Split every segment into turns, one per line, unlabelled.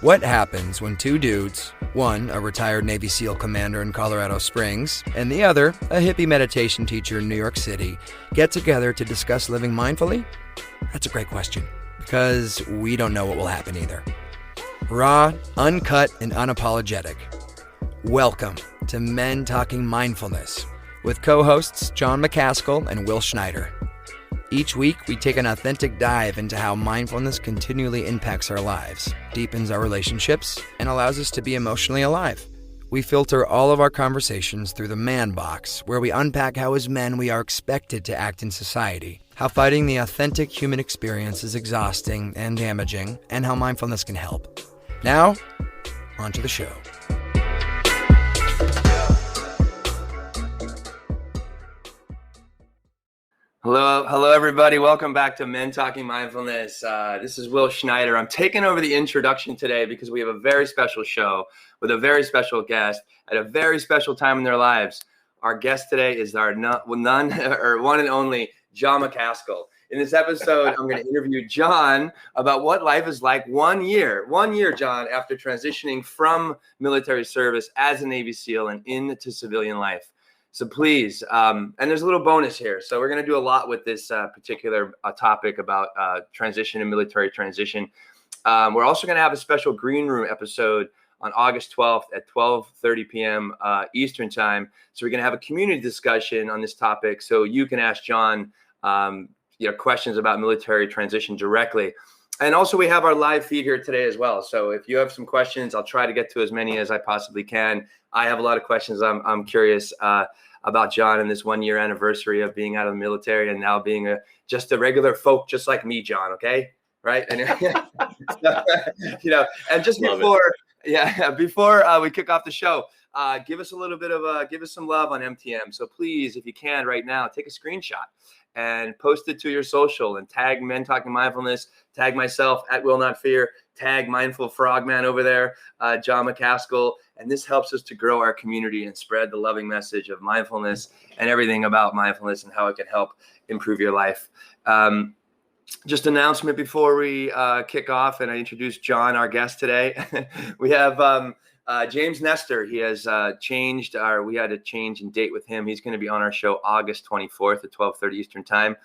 What happens when two dudes, one a retired Navy SEAL commander in Colorado Springs, and the other a hippie meditation teacher in New York City, get together to discuss living mindfully? That's a great question, because we don't know what will happen either. Raw, uncut, and unapologetic. Welcome to Men Talking Mindfulness with co-hosts Jon Macaskill and Will Schneider. Each week, we take an authentic dive into how mindfulness continually impacts our lives, deepens our relationships, and allows us to be emotionally alive. We filter all of our conversations through the man box, where we unpack how as men we are expected to act in society, how fighting the authentic human experience is exhausting and damaging, and how mindfulness can help. Now, on to the show. Hello, everybody. Welcome back to Men Talking Mindfulness. This is Will Schneider. I'm taking over the introduction today because we have a very special show with a very special guest at a very special time in their lives. Our guest today is our one and only Jon Macaskill. In this episode, I'm going to interview Jon about what life is like 1 year, Jon, after transitioning from military service as a Navy SEAL and into civilian life. So please, and there's a little bonus here. So we're going to do a lot with this particular topic about transition and military transition. We're also going to have a special green room episode on August 12th at 12:30 p.m. Eastern time. So we're going to have a community discussion on this topic. So you can ask Jon questions about military transition directly. And also we have our live feed here today as well. So if you have some questions, I'll try to get to as many as I possibly can. I have a lot of questions. I'm curious about Jon and this 1 year anniversary of being out of the military and now being just a regular folk, just like me, Jon. Okay. Right. And, and just before we kick off the show, give us a little bit of give us some love on MTM. So please, if you can right now, take a screenshot and post it to your social and tag Men Talking Mindfulness, tag myself at Will Not Fear, tag Mindful Frogman over there, Jon Macaskill. And this helps us to grow our community and spread the loving message of mindfulness and everything about mindfulness and how it can help improve your life. Just announcement before we kick off and I introduce Jon, our guest today. We have James Nestor. He has changed we had a change in date with him. He's going to be on our show August 24th at 12:30 Eastern time.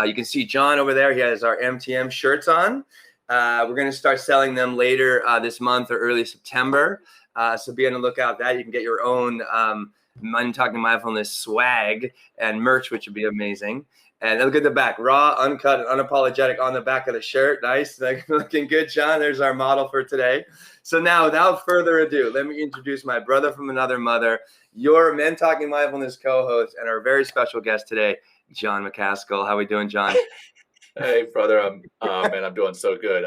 You can see Jon over there. He has our MTM shirts on. We're going to start selling them later this month or early September. So be on the lookout for that. You can get your own Men Talking Mindfulness swag and merch, which would be amazing. And look at the back, raw, uncut, and unapologetic on the back of the shirt. Nice, looking good, Jon. There's our model for today. So now, without further ado, let me introduce my brother from another mother, your Men Talking Mindfulness co-host, and our very special guest today, Jon Macaskill. How are we doing, Jon?
Hey, brother. I'm doing so good.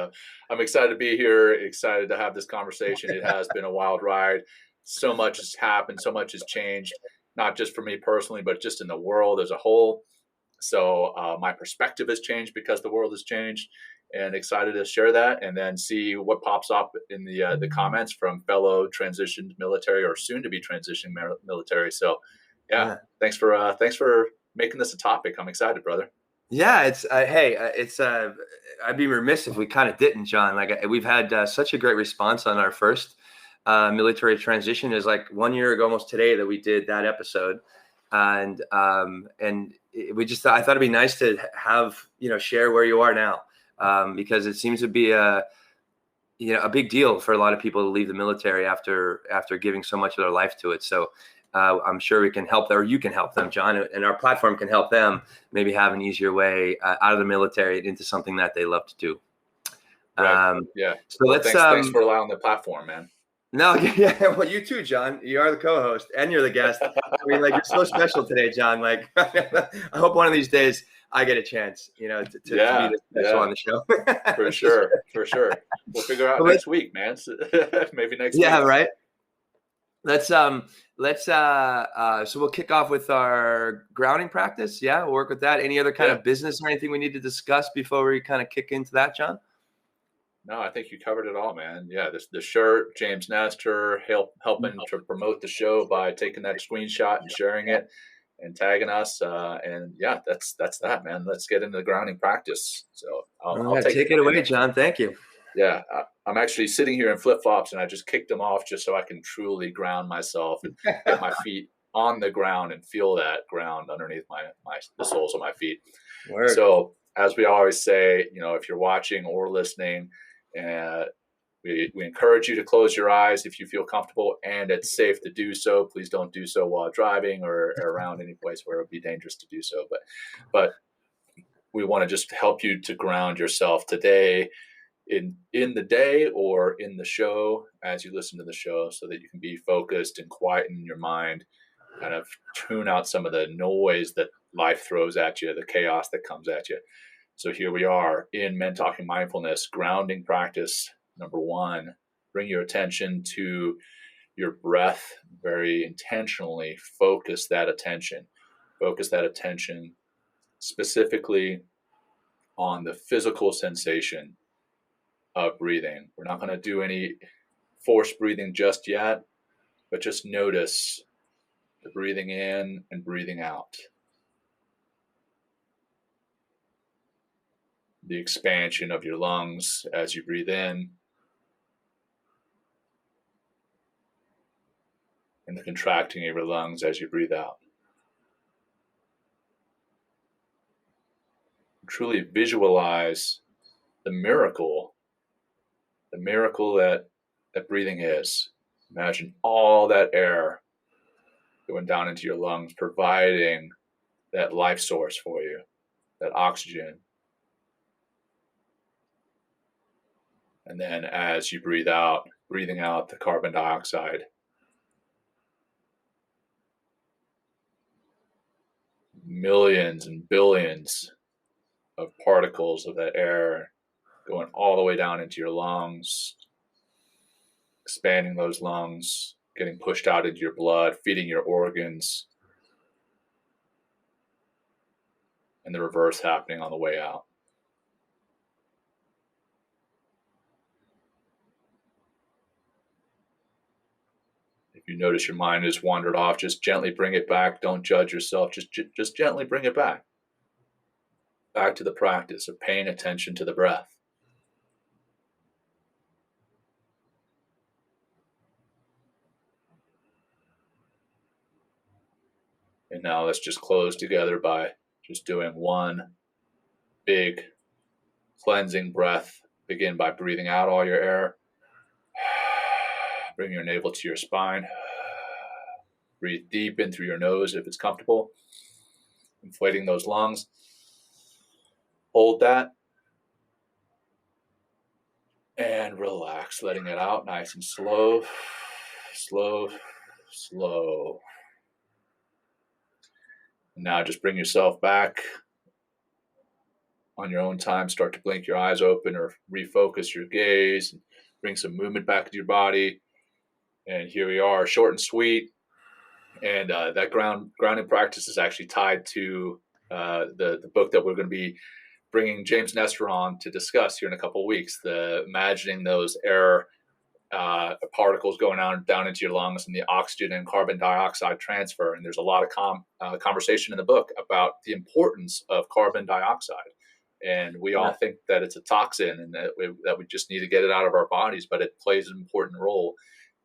I'm excited to be here, excited to have this conversation. It has been a wild ride. So much has happened. So much has changed, not just for me personally, but just in the world as a whole. So my perspective has changed because the world has changed, and excited to share that and then see what pops up in the comments from fellow transitioned military or soon to be transitioned military. So thanks for making this a topic. I'm excited, brother.
Yeah, it's I'd be remiss if we kind of didn't, Jon. Like we've had such a great response on our first military transition. It was like 1 year ago, almost today, that we did that episode, and I thought it'd be nice to have share where you are now, because it seems to be a big deal for a lot of people to leave the military after giving so much of their life to it. So. I'm sure we can help them, or you can help them, Jon, and our platform can help them maybe have an easier way out of the military into something that they love to do.
Right. So thanks for allowing the platform, man.
No, yeah. Well, you too, Jon. You are the co-host and you're the guest. I mean, you're so special today, Jon. I hope one of these days I get a chance, to be the special on the show.
For sure. We'll figure out next week, man. Maybe next week.
Yeah, right. So we'll kick off with our grounding practice. Yeah, we'll work with that. Any other kind of business or anything we need to discuss before we kind of kick into that, Jon?
No, I think you covered it all, man. Yeah, the shirt, James Nestor, helping to promote the show by taking that screenshot and sharing it and tagging us. And yeah, that's that, man. Let's get into the grounding practice. So I'll
take it away, Jon. Thank you.
Yeah, I'm actually sitting here in flip-flops, and I just kicked them off just so I can truly ground myself and get my feet on the ground and feel that ground underneath the soles of my feet.
Word.
So as we always say, if you're watching or listening, uh, we encourage you to close your eyes if you feel comfortable and it's safe to do so. Please don't do so while driving or around any place where it would be dangerous to do so. But we want to just help you to ground yourself today in the day or in the show as you listen to the show, so that you can be focused and quieten your mind, kind of tune out some of the noise that life throws at you, the chaos that comes at you. So here we are in Men Talking Mindfulness, grounding practice number 1. Bring your attention to your breath. Very intentionally focus that attention specifically on the physical sensation of breathing. We're not going to do any forced breathing just yet, but just notice the breathing in and breathing out. The expansion of your lungs as you breathe in, and the contracting of your lungs as you breathe out. Truly visualize the miracle that breathing is. Imagine all that air going down into your lungs, providing that life source for you, that oxygen. And then as you breathe out, breathing out the carbon dioxide. Millions and billions of particles of that air going all the way down into your lungs, expanding those lungs, getting pushed out into your blood, feeding your organs, and the reverse happening on the way out. If you notice your mind has wandered off, just gently bring it back. Don't judge yourself. Just gently bring it back to the practice of paying attention to the breath. And now let's just close together by just doing one big cleansing breath. Begin by breathing out all your air. Bring your navel to your spine. Breathe deep in through your nose if it's comfortable. Inflating those lungs. Hold that. And relax, letting it out nice and slow. Slow, slow. Now just bring yourself back on your own time. Start to blink your eyes open or refocus your gaze. Bring some movement back into your body. And here we are, short and sweet. And that grounding practice is actually tied to the book that we're going to be bringing James Nestor on to discuss here in a couple of weeks. The imagining those air particles going down into your lungs and the oxygen and carbon dioxide transfer. And there's a lot of conversation in the book about the importance of carbon dioxide. And we all think that it's a toxin and that we just need to get it out of our bodies, but it plays an important role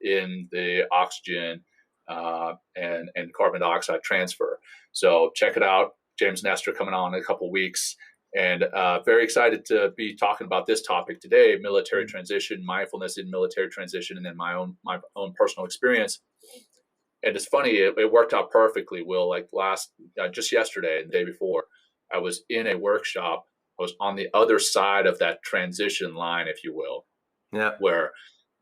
in the oxygen and carbon dioxide transfer. So check it out. James Nestor coming on in a couple of weeks. And very excited to be talking about this topic today: military transition, mindfulness in military transition, and then my own personal experience. And it's funny, it worked out perfectly, Will. Like just yesterday and the day before, I was in a workshop. I was on the other side of that transition line, if you will.
Yeah.
Where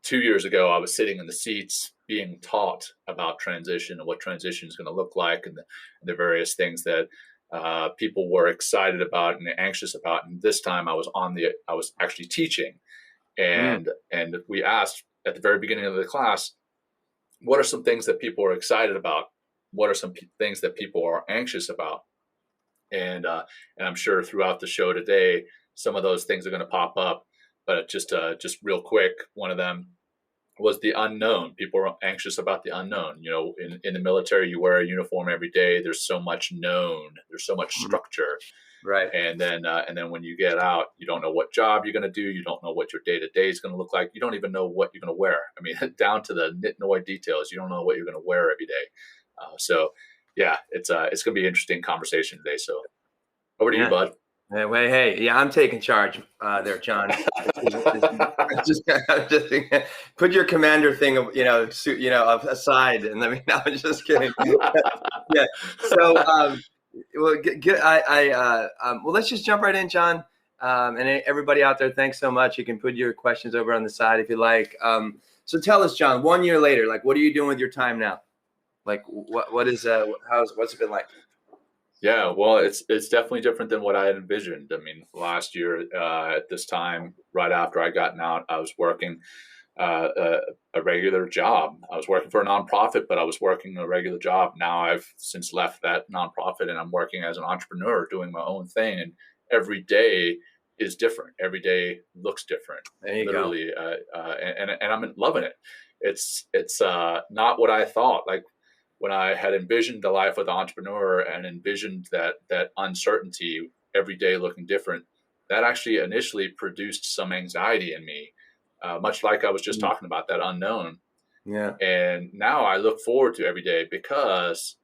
2 years ago, I was sitting in the seats being taught about transition and what transition is going to look like, and the various things that people were excited about and anxious about. And this time I was actually teaching, and we asked at the very beginning of the class, what are some things that people are excited about? What are some things that people are anxious about? And I'm sure throughout the show today, some of those things are going to pop up. But just real quick, one of them was the unknown. People are anxious about the unknown. You know, in the military, you wear a uniform every day. There's so much known. There's so much structure.
Right.
And then when you get out, you don't know what job you're going to do. You don't know what your day to day is going to look like. You don't even know what you're going to wear. I mean, down to the nitnoid details. You don't know what you're going to wear every day. So yeah, it's going to be an interesting conversation today. So over to you, bud.
Hey, yeah, I'm taking charge there, John. just put your commander thing, aside and let me. No, I'm just kidding. Yeah. So, well, let's just jump right in, John. And everybody out there, thanks so much. You can put your questions over on the side if you like. So tell us, John, 1 year later, like, what are you doing with your time now? Like, what's it been like?
Yeah, well, it's definitely different than what I had envisioned. I mean, last year at this time, right after I gotten out, I was working a regular job. I was working for a nonprofit, but I was working a regular job. Now I've since left that nonprofit and I'm working as an entrepreneur doing my own thing. And every day is different. Every day looks different.
There you
literally, go. And I'm loving it. It's not what I thought. Like, when I had envisioned the life of the entrepreneur and envisioned that uncertainty every day looking different, that actually initially produced some anxiety in me, much like I was just talking about, that unknown.
Yeah.
And now I look forward to every day because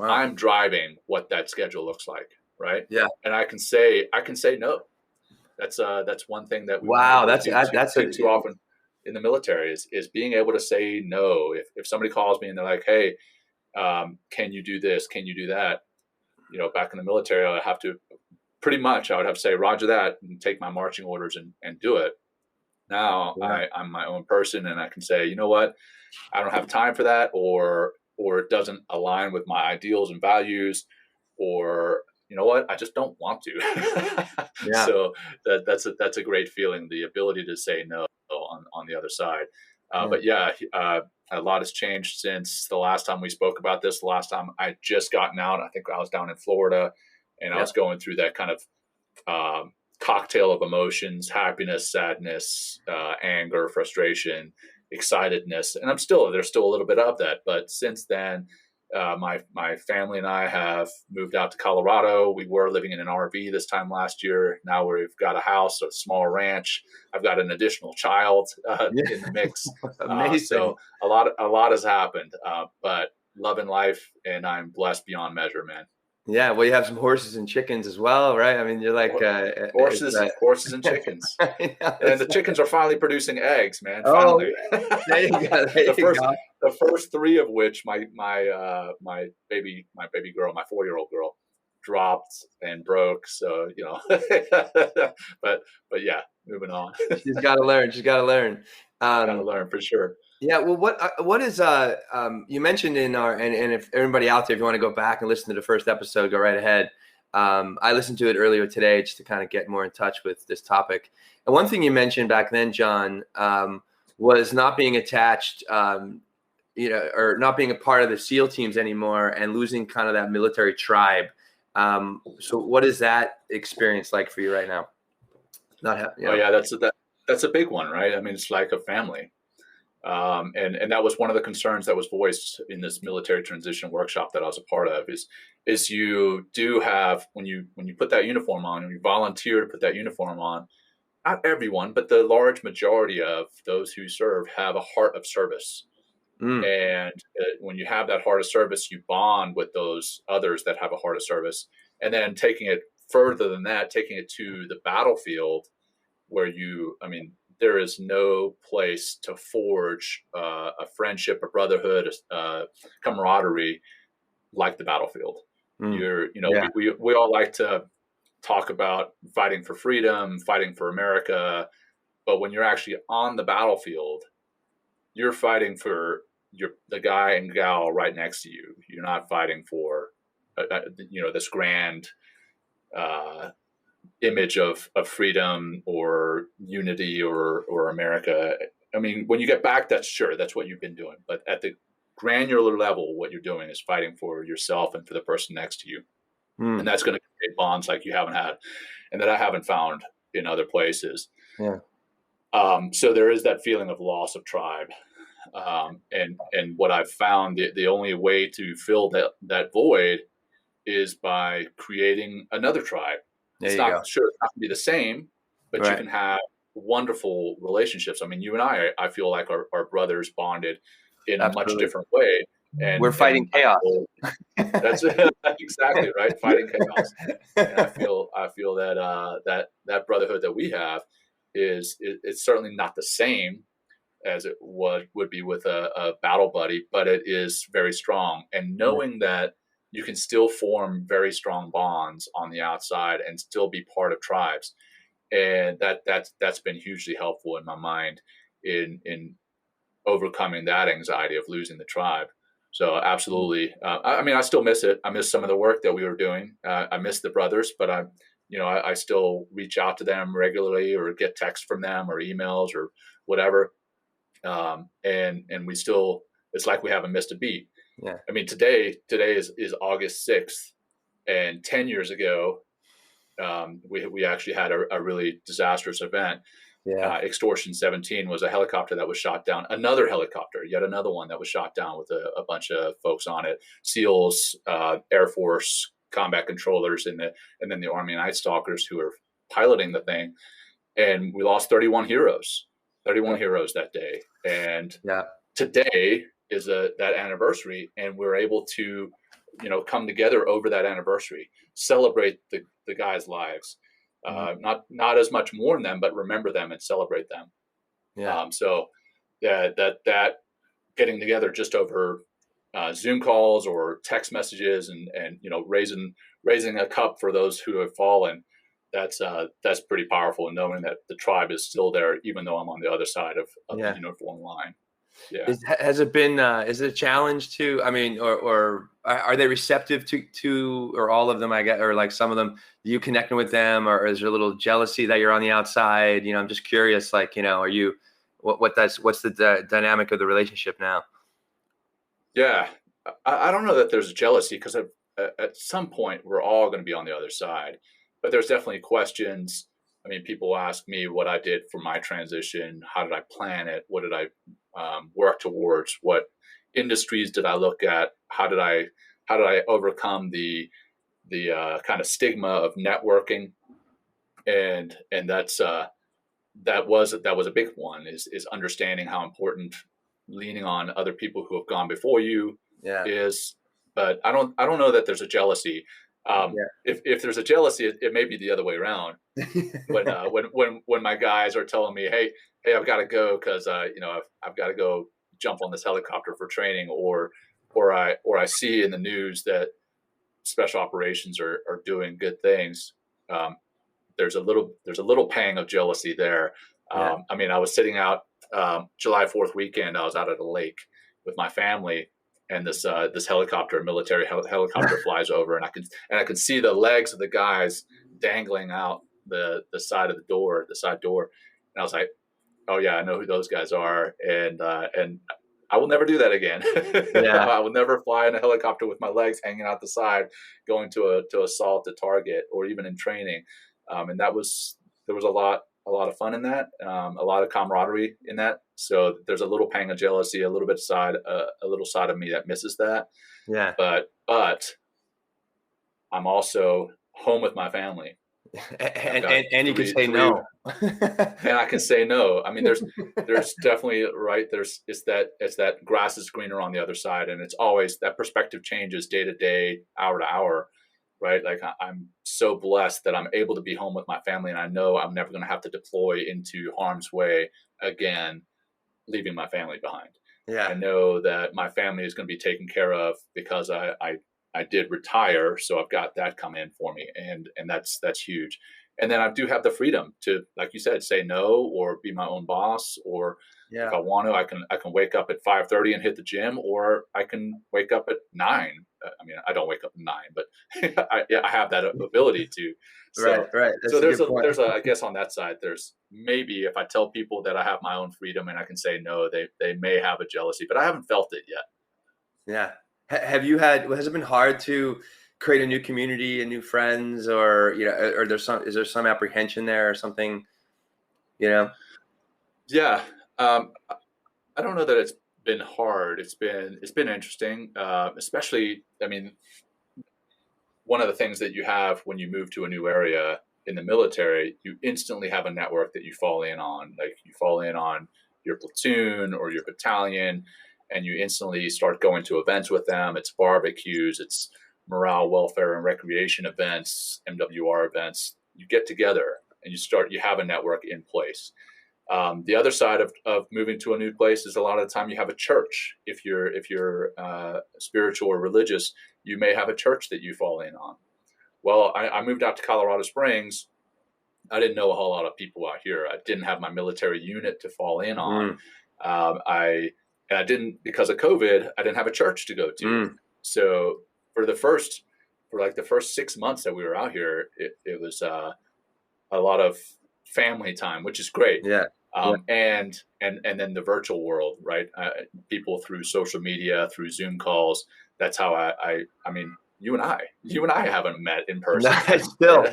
I'm driving what that schedule looks like, right?
Yeah.
And I can say no. That's one thing that we
that's
too often in the military is being able to say no. If somebody calls me and they're like, hey, can you do this? Can you do that? Back in the military, I would have to say, Roger that, and take my marching orders and do it. Now I'm my own person and I can say, you know what? I don't have time for that, or it doesn't align with my ideals and values, or you know what? I just don't want to.
Yeah.
So that's a great feeling, the ability to say no on the other side. But yeah, a lot has changed since the last time we spoke about this. The last time I just gotten out, I think I was down in Florida, and I was going through that kind of cocktail of emotions: happiness, sadness, anger, frustration, excitedness. And there's still a little bit of that. But since then, my family and I have moved out to Colorado. We were living in an RV this time last year. Now we've got a house, a small ranch. I've got an additional child in the mix.
Amazing.
So a lot has happened, but loving life, and I'm blessed beyond measure, man.
Yeah, well, you have some horses and chickens as well, right? I mean, you're like
horses and chickens, and the chickens are finally producing eggs, man. Finally.
There you go.
The first three of which my baby girl, my 4-year-old girl, dropped and broke. So but yeah, moving on.
She's got to learn. Got
to learn for sure.
Yeah. Well, what is you mentioned in our and if everybody out there, if you want to go back and listen to the first episode, go right ahead. I listened to it earlier today just to kind of get more in touch with this topic. And one thing you mentioned back then, John, was not being attached, or not being a part of the SEAL teams anymore and losing kind of that military tribe. So what is that experience like for you right now?
Oh yeah, that's a big one, right? I mean, it's like a family. And that was one of the concerns that was voiced in this military transition workshop that I was a part of is you do have, when you put that uniform on and you volunteer to put that uniform on, not everyone, but the large majority of those who serve have a heart of service. And when you have that heart of service, you bond with those others that have a heart of service. And then taking it further than that, taking it to the battlefield where there is no place to forge a friendship, a brotherhood, a camaraderie like the battlefield. We all like to talk about fighting for freedom, fighting for America, but when you're actually on the battlefield, you're fighting for the guy and gal right next to you. You're not fighting for this grand image of freedom or unity or America. I mean, when you get back, that's what you've been doing. But at the granular level, what you're doing is fighting for yourself and for the person next to you. And that's going to create bonds like you haven't had and that I haven't found in other places.
Yeah.
So there is that feeling of loss of tribe. And what I've found, the only way to fill that void is by creating another tribe.
There you go.
It's not going to be the same, but you
Right.
can have wonderful relationships. I mean, you and I feel like are brothers bonded in a much
Absolutely.
different way.
We're fighting
And I
chaos.
feel that's exactly right. Fighting chaos. And I feel that that brotherhood that we have it's certainly not the same as it would be with a battle buddy, but it is very strong. And
Yeah.
knowing that you can still form very strong bonds on the outside and still be part of tribes, and that's been hugely helpful in my mind in overcoming that anxiety of losing the tribe. So absolutely, I mean, I still miss it. I miss some of the work that we were doing. I miss the brothers, but I still reach out to them regularly, or get texts from them, or emails, or whatever. And we still, it's like we haven't missed a beat.
Yeah.
I mean, today is August 6th, and 10 years ago, we actually had a really disastrous event.
Yeah.
Extortion 17 was a helicopter that was shot down. Another helicopter, yet another one that was shot down with a bunch of folks on it. SEALs, Air Force, combat controllers, and then the Army Night Stalkers who were piloting the thing. And we lost 31 heroes. 31 heroes that day. And
Yeah.
today is that anniversary, and we're able to, come together over that anniversary, celebrate the guys' lives. Not as much mourn them, but remember them and celebrate them.
Yeah.
So that getting together just over Zoom calls or text messages, and raising a cup for those who have fallen. That's pretty powerful, and knowing that the tribe is still there, even though I'm on the other side of the uniform line. Yeah.
Has it been, is it a challenge to, I mean, or are they receptive to, or all of them, I guess, or like some of them, do you connecting with them, or is there a little jealousy that you're on the outside? I'm just curious, like, are you, what's the dynamic of the relationship now?
Yeah. I don't know that there's jealousy, because at some point we're all going to be on the other side, but there's definitely questions. I mean, people ask me what I did for my transition. How did I plan it? What did I work towards? What industries did I look at? How did I overcome the kind of stigma of networking? And that's that was a big one, is understanding how important leaning on other people who have gone before you is. But I don't know that there's a jealousy. If there's a jealousy, it may be the other way around. When my guys are telling me, hey, I've got to go because I've got to go jump on this helicopter for training, or I see in the news that special operations are doing good things. There's a little pang of jealousy there. I mean, I was sitting out July 4th weekend. I was out at a lake with my family, and this helicopter, military helicopter, flies over, and I can see the legs of the guys dangling out the side of the side door, and I was like, oh yeah, I know who those guys are, and I will never do that again. I will never fly in a helicopter with my legs hanging out the side, going to assault a target, or even in training. And there was a lot of fun in that, a lot of camaraderie in that. So there's a little pang of jealousy, a little side of me that misses that.
Yeah.
But I'm also home with my family.
And you can say no.
And I can say no. I mean, there's definitely, right. It's that grass is greener on the other side. And it's always, that perspective changes day to day, hour to hour, right? Like, I'm so blessed that I'm able to be home with my family, and I know I'm never going to have to deploy into harm's way again, leaving my family behind.
Yeah.
I know that my family is going to be taken care of because I did retire, so I've got that come in for me, and that's huge. And then I do have the freedom to, like you said, say no, or be my own boss, or if I want to, I can wake up at 5:30 and hit the gym, or I can wake up at 9. I mean, I don't wake up at 9, but I have that ability to. So,
right. That's
so there's a I guess on that side, there's maybe, if I tell people that I have my own freedom and I can say no, they may have a jealousy, but I haven't felt it yet.
Yeah. Has it been hard to create a new community and new friends, or, or is there some apprehension there or something,
Yeah. I don't know that it's been hard. It's been interesting. Especially, I mean, one of the things that you have when you move to a new area in the military, you instantly have a network that you fall in on. Like you fall in on your platoon or your battalion, and you instantly start going to events with them. It's barbecues, it's morale, welfare, and recreation events, MWR events. You get together and you have a network in place. The other side of moving to a new place is a lot of the time you have a church. If you're spiritual or religious, you may have a church that you fall in on. Well, I moved out to Colorado Springs. I didn't know a whole lot of people out here. I didn't have my military unit to fall in on. I didn't, because of COVID, I didn't have a church to go to. So for the first 6 months that we were out here, it was a lot of family time, which is great.
Yeah.
And then the virtual world, right? People through social media, through Zoom calls. That's how I mean, you and I haven't met in person.
Still.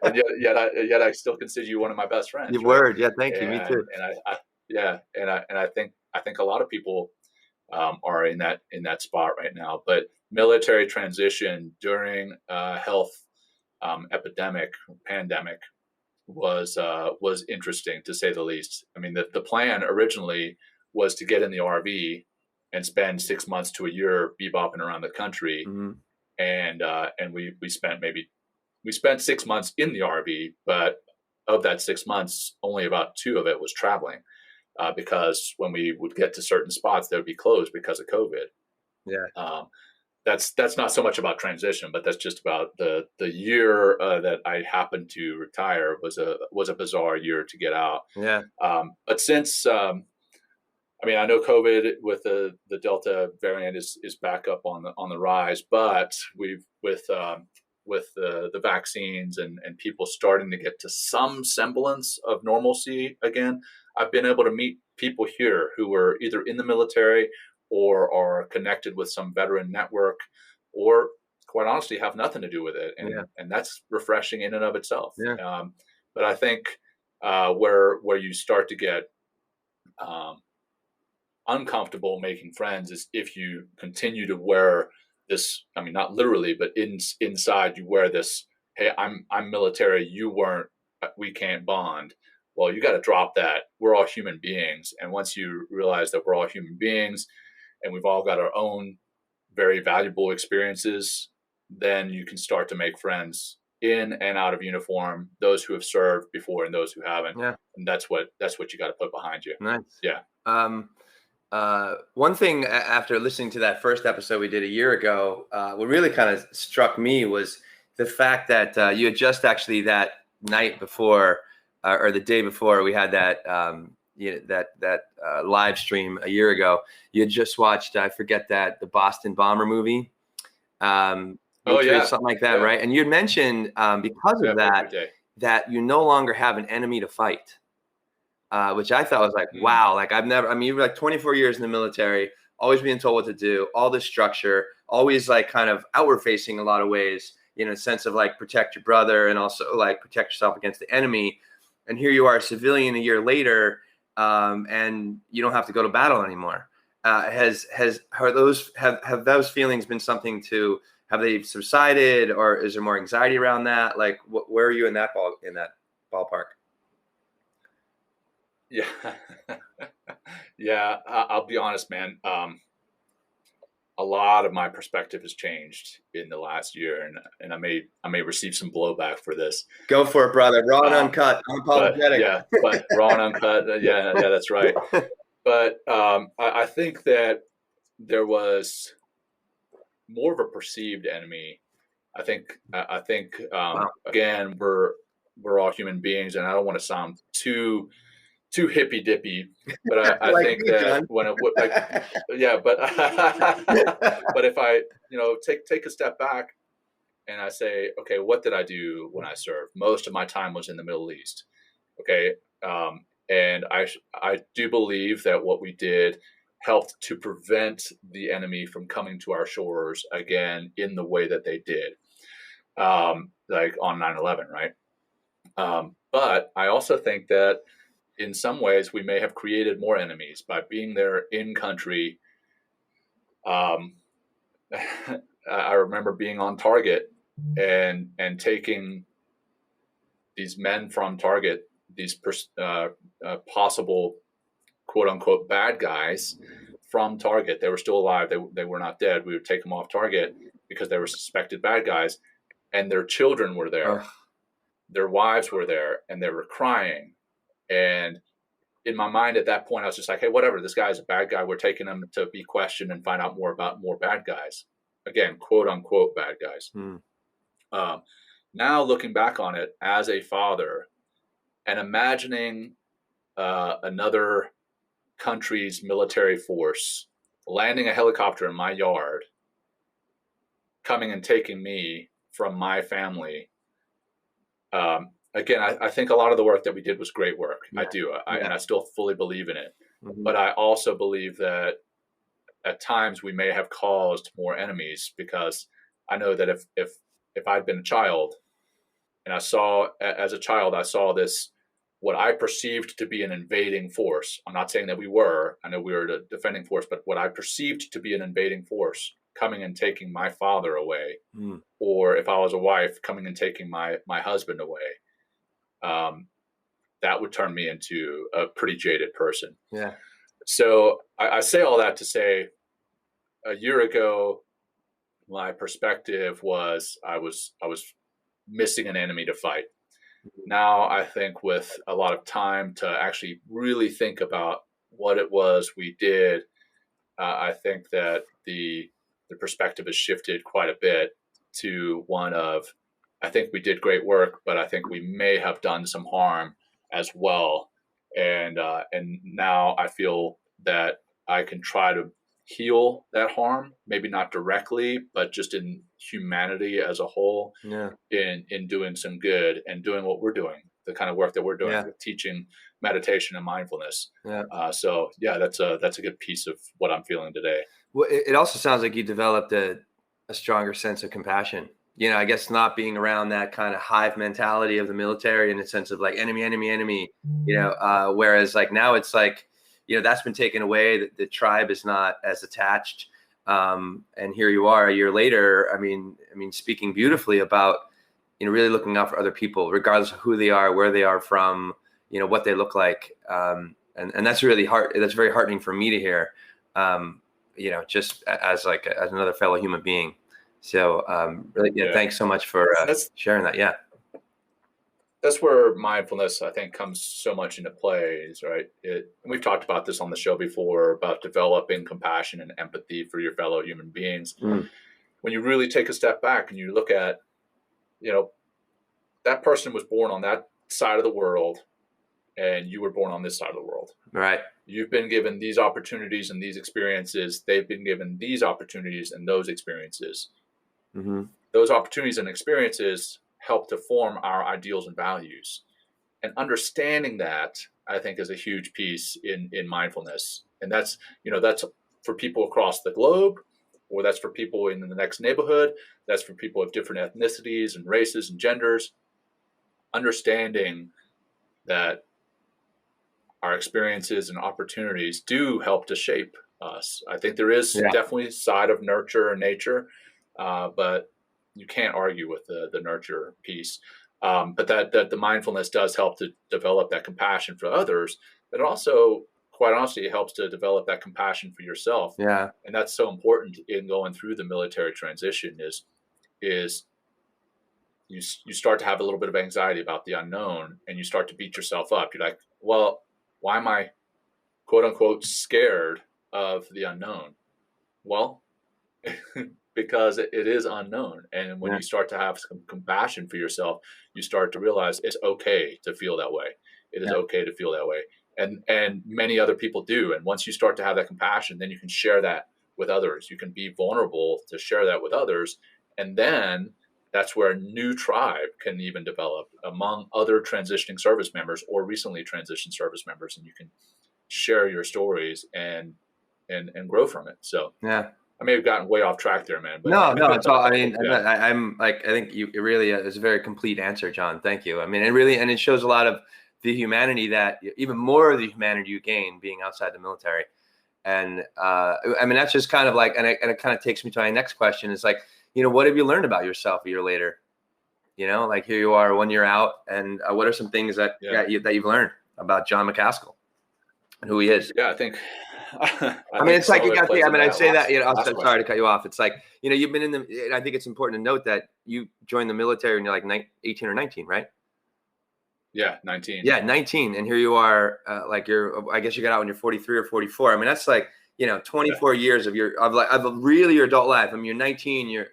And yet I still consider you one of my best friends.
Your word. Yeah. Thank you. Me too.
And I think a lot of people are in that spot right now. But military transition during health pandemic was interesting, to say the least. I mean, the plan originally was to get in the RV and spend 6 months to a year bebopping around the country. And we spent 6 months in the RV, but of that 6 months, only about 2 of it was traveling, because when we would get to certain spots, they would be closed because of COVID.
Yeah.
That's not so much about transition, but that's just about the year that I happened to retire was a bizarre year to get out.
Yeah.
But since I know COVID with the Delta variant is back up on the rise, but we've with the vaccines and people starting to get to some semblance of normalcy again, I've been able to meet people here who were either in the military or are connected with some veteran network, or quite honestly have nothing to do with it. And that's refreshing in and of itself.
Yeah.
But I think where you start to get uncomfortable making friends is if you continue to wear this, I mean, not literally, but inside you wear this, hey, I'm military, you weren't, we can't bond. Well, you got to drop that. We're all human beings. And once you realize that we're all human beings and we've all got our own very valuable experiences, then you can start to make friends in and out of uniform, those who have served before and those who haven't.
Yeah.
And that's what you got to put behind you.
Nice.
Yeah.
One thing after listening to that first episode we did a year ago, what really kind of struck me was the fact that you had just actually that night before or the day before we had that live stream a year ago, you had just watched, I forget the Boston Bomber movie. Something like that, right? And you had mentioned because of that you no longer have an enemy to fight, which I thought was like, wow, like you were like 24 years in the military, always being told what to do, all this structure, always like kind of outward facing a lot of ways, in a sense of like protect your brother and also like protect yourself against the enemy. And here you are, a civilian, a year later, and you don't have to go to battle anymore. Have those feelings been something to, have they subsided, or is there more anxiety around that? Like, where are you in that ballpark?
Yeah, yeah. I'll be honest, man. A lot of my perspective has changed in the last year, and I may receive some blowback for this.
Go for it, brother. Raw and uncut, unapologetic.
But raw and uncut. Yeah, that's right. But I think that there was more of a perceived enemy. I think again, we're all human beings, and I don't want to sound too hippy dippy, but I like think that John. When it but if I take a step back and I say, okay, what did I do when I served? Most of my time was in the Middle East. Okay, and I do believe that what we did helped to prevent the enemy from coming to our shores again in the way that they did, like on 9/11, right? But I also think that in some ways we may have created more enemies by being there in country. I remember being on target and taking these men from Target, these possible quote unquote bad guys from Target. They were still alive. They were not dead. We would take them off Target because they were suspected bad guys, and their children were there. Their wives were there, and they were crying. And in my mind at that point, I was just like, hey, whatever, this guy's a bad guy. We're taking him to be questioned and find out more about more bad guys. Again, quote unquote bad guys. Now looking back on it as a father and imagining another country's military force landing a helicopter in my yard, coming and taking me from my family. Again, I think a lot of the work that we did was great work. Yeah. I do. And I still fully believe in it. But I also believe that at times we may have caused more enemies, because I know that if I'd been a child and I saw this, what I perceived to be an invading force. I'm not saying that we were. I know we were the defending force, but what I perceived to be an invading force coming and taking my father away, or if I was a wife, coming and taking my husband away, that would turn me into a pretty jaded person.
Yeah.
So I say all that to say, a year ago, my perspective was I was missing an enemy to fight. Now I think with a lot of time to actually really think about what it was we did, I think that the perspective has shifted quite a bit to one of, I think we did great work, but I think we may have done some harm as well. And now I feel that I can try to heal that harm, maybe not directly, but just in humanity as a whole, in doing some good and doing what we're doing, the kind of work that we're doing with teaching meditation and mindfulness. So that's a good piece of what I'm feeling today.
Well, it also sounds like you developed a stronger sense of compassion. You know, I guess not being around that kind of hive mentality of the military in the sense of like enemy, you know, whereas like now it's like, you know, that's been taken away. The tribe is not as attached. And here you are a year later. I mean, speaking beautifully about, you know, really looking out for other people, regardless of who they are, where they are from, you know, what they look like. And that's really that's very heartening for me to hear, you know, just as another fellow human being. So really, thanks so much for sharing that. Yeah.
That's where mindfulness, I think, comes so much into play, right? We've talked about this on the show before, about developing compassion and empathy for your fellow human beings. When you really take a step back and you look at, you know, that person was born on that side of the world and you were born on this side of the world.
Right.
You've been given these opportunities and these experiences. They've been given these opportunities and those experiences. Those opportunities and experiences help to form our ideals and values. And understanding that, I think, is a huge piece in mindfulness. And that's for people across the globe, or that's for people in the next neighborhood, that's for people of different ethnicities and races and genders. Understanding that our experiences and opportunities do help to shape us. I think there is definitely a side of nurture and nature, but you can't argue with the nurture piece. But that the mindfulness does help to develop that compassion for others, but also, quite honestly, it helps to develop that compassion for yourself.
Yeah.
And that's so important in going through the military transition is you start to have a little bit of anxiety about the unknown, and you start to beat yourself up. You're like, well, why am I quote unquote scared of the unknown? Well, because it is unknown. And when you start to have some compassion for yourself, you start to realize it's okay to feel that way. It is okay to feel that way. And many other people do. And once you start to have that compassion, then you can share that with others. You can be vulnerable to share that with others. And then that's where a new tribe can even develop among other transitioning service members or recently transitioned service members. And you can share your stories and grow from it. So I may have gotten way off track there, man. But
no, it's all. I mean, I'm like, I think it really is a very complete answer, John. Thank you. I mean, it shows a lot of the humanity that, even more of the humanity you gain being outside the military. And I mean, that's just kind of like, and it kind of takes me to my next question. Is like, you know, what have you learned about yourself a year later? like here you are 1 year out, and what are some things that that you've learned about Jon Macaskill and who he is?
Yeah, I think
I mean, it's like you got the. I mean, I'd say that. I'm
sorry
to cut you off. It's like you've been in the. I think it's important to note that you joined the military when you're like 18 or 19, right?
Yeah, 19.
Yeah, 19, and here you are. I guess you got out when you're 43 or 44. I mean, that's like 24 years of really your adult life. I mean, you're 19.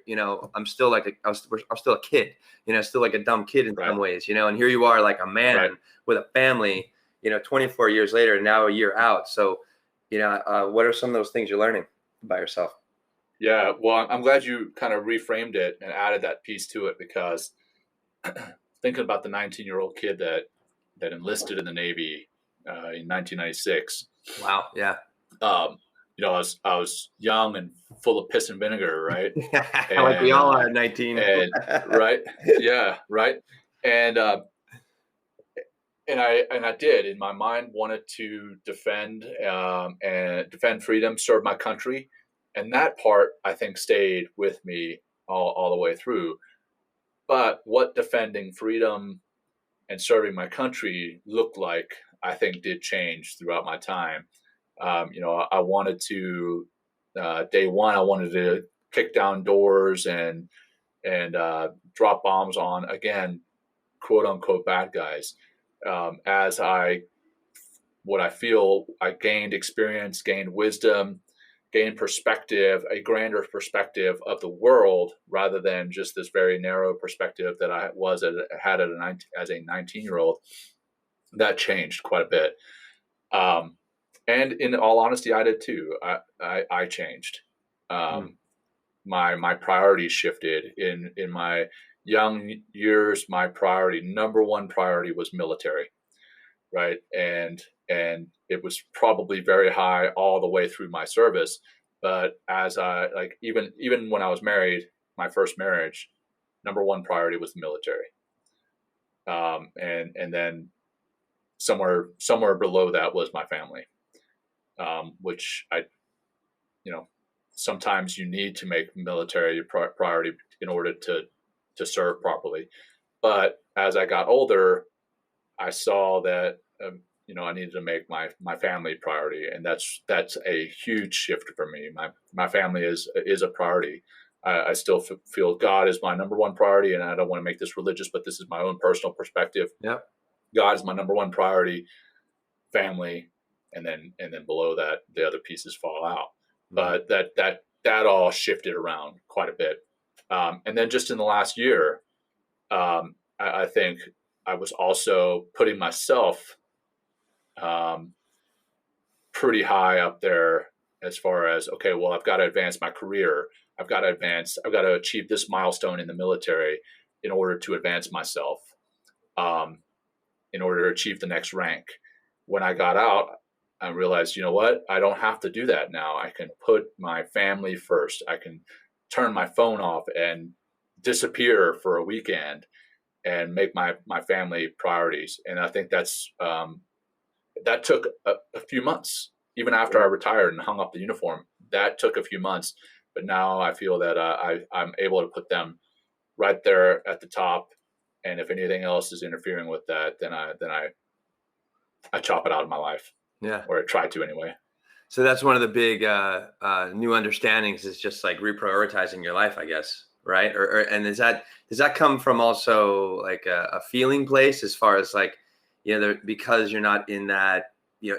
I'm still like I'm still a kid. Still like a dumb kid in some ways. And here you are like a man with a family. 24 years later, and now a year out. So, what are some of those things you're learning by yourself?
Yeah, well, I'm glad you kind of reframed it and added that piece to it, because thinking about the 19-year-old kid that enlisted in the Navy in 1996.
Wow. Yeah.
I was young and full of piss and vinegar, right?
And, like we all are at 19.
And, right. Yeah. Right. And I did, in my mind, wanted to defend freedom, serve my country. And that part, I think, stayed with me all the way through. But what defending freedom and serving my country looked like, I think, did change throughout my time. I wanted to, day one, I wanted to kick down doors and drop bombs on, again, quote unquote, bad guys. As I feel I gained experience, gained wisdom, gained perspective, a grander perspective of the world, rather than just this very narrow perspective that I had as a 19-year-old. That changed quite a bit. And in all honesty, I did too. I changed. My priorities shifted in my young years. My number one priority was military, right? And it was probably very high all the way through my service. But as even when I was married, my first marriage, number one priority was the military. And then somewhere below that was my family, which sometimes you need to make military a priority in order to serve properly. But as I got older, I saw that I needed to make my family priority, and that's a huge shift for me. My family is a priority. I still feel God is my number one priority, and I don't want to make this religious, but this is my own personal perspective.
Yep.
God is my number one priority, family, and then below that, the other pieces fall out. But that all shifted around quite a bit. And then just in the last year, I think I was also putting myself pretty high up there as far as, okay, well, I've got to advance my career. I've got to achieve this milestone in the military in order to advance myself, in order to achieve the next rank. When I got out, I realized, you know what? I don't have to do that now. I can put my family first. I can turn my phone off and disappear for a weekend and make my family priorities. And I think that took a few months. Even after I retired and hung up the uniform, that took a few months. But now I feel that I'm able to put them right there at the top. And if anything else is interfering with that, then I chop it out of my life.
Yeah.
Or I try to anyway.
So that's one of the big new understandings, is just like reprioritizing your life, I guess. Right. And does that come from also like a feeling place, as far as like, because you're not in that,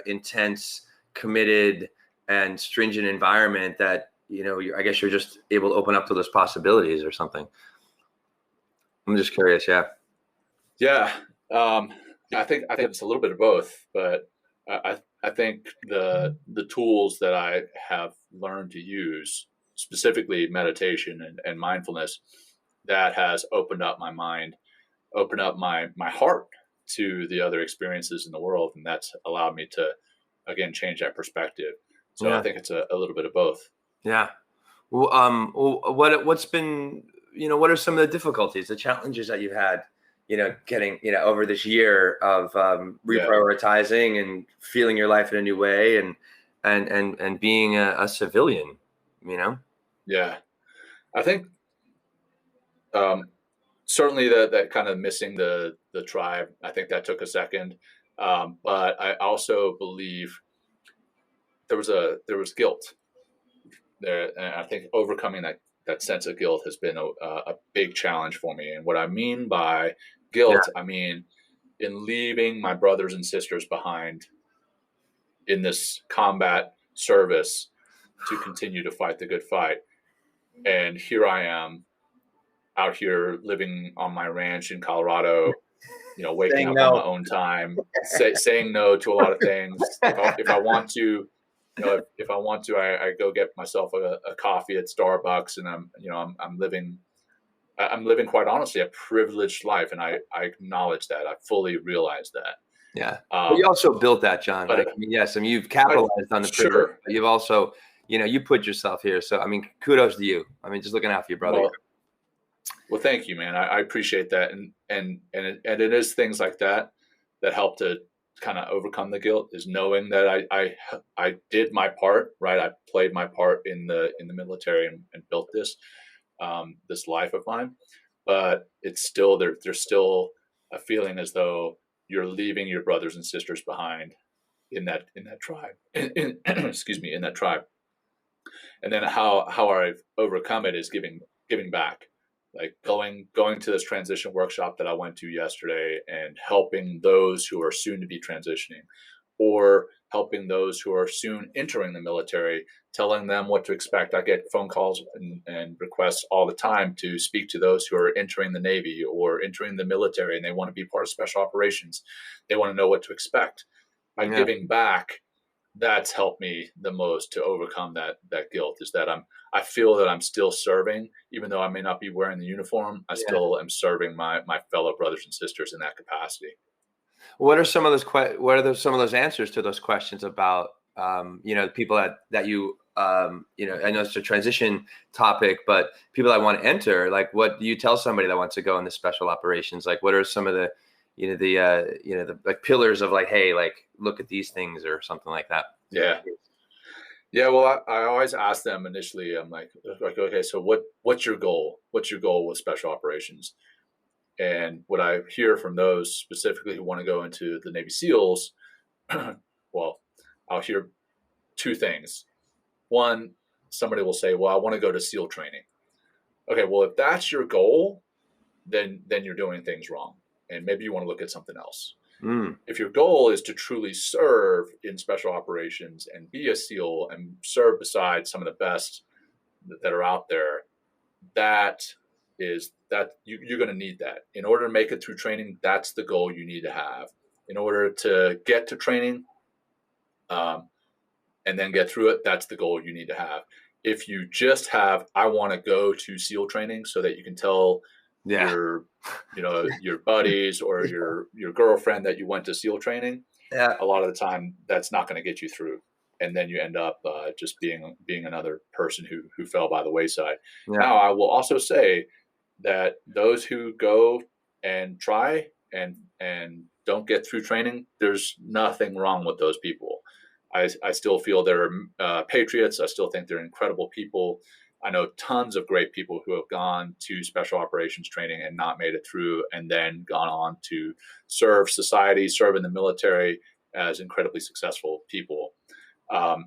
intense, committed and stringent environment, that, I guess you're just able to open up to those possibilities or something. I'm just curious. Yeah.
Yeah. I think it's a little bit of both, but I think the tools that I have learned to use, specifically meditation and mindfulness, that has opened up my mind, opened up my heart to the other experiences in the world. And that's allowed me to, again, change that perspective. So yeah. I think it's a little bit of both.
Yeah. Well, what's been, what are some of the difficulties, the challenges that you've had, getting, over this year of reprioritizing and feeling your life in a new way, and being a civilian,
Yeah. I think certainly that kind of missing the tribe. I think that took a second. But I also believe there was guilt there, and I think overcoming that sense of guilt has been a big challenge for me. And what I mean by
Yeah.
guilt, I mean in leaving my brothers and sisters behind in this combat service to continue to fight the good fight. And here I am out here living on my ranch in Colorado, waking
Saying
up on
no.
my own time, saying no to a lot of things. If I want to, if I want to, I go get myself a coffee at Starbucks, and I'm living quite honestly a privileged life, and I acknowledge that. I fully realize that.
Yeah. But you also built that, John.
But
Like, I mean, yes, I mean, you've capitalized on the privilege,
sure.
but you've also, you put yourself here. So, I mean, kudos to you. I mean, just looking out for your brother.
Well, thank you, man. I appreciate that. And it is things like that help to kind of overcome the guilt, is knowing that I did my part, right? I played my part in the military and built this life of mine, but it's still there's still a feeling as though you're leaving your brothers and sisters behind in that tribe, excuse me, in that tribe. And then how I've overcome it is giving back, like going to this transition workshop that I went to yesterday and helping those who are soon to be transitioning, or helping those who are soon entering the military, telling them what to expect. I get phone calls and requests all the time to speak to those who are entering the Navy or entering the military, and they want to be part of special operations. They want to know what to expect. By giving back, that's helped me the most to overcome that guilt, is that I feel that I'm still serving, even though I may not be wearing the uniform. I still am serving my fellow brothers and sisters in that capacity.
What are some of those some of those answers to those questions about people that you I know it's a transition topic, but people that want to enter, like, what do you tell somebody that wants to go into special operations? Like, what are some of the the like pillars of, like, hey, like, look at these things or something like that?
Yeah. Well, I always ask them initially, I'm like, okay, so what's your goal? What's your goal with special operations? And what I hear from those specifically who want to go into the Navy SEALs, well, I'll hear two things. One, somebody will say, well, I want to go to SEAL training. Okay, well, if that's your goal, then you're doing things wrong. And maybe you want to look at something else. If your goal is to truly serve in special operations and be a SEAL and serve beside some of the best that are out there, you're going to need that. In order to make it through training, that's the goal you need to have. In order to get to training and then get through it, that's the goal you need to have. If you just have, I want to go to SEAL training so that you can tell your buddies or your girlfriend that you went to SEAL training, a lot of the time that's not going to get you through. And then you end up just being another person who fell by the wayside. Now, I will also say that those who go and try and don't get through training, there's nothing wrong with those people. I still feel they're patriots. I still think they're incredible people. I know tons of great people who have gone to special operations training and not made it through, and then gone on to serve society, serve in the military as incredibly successful people. And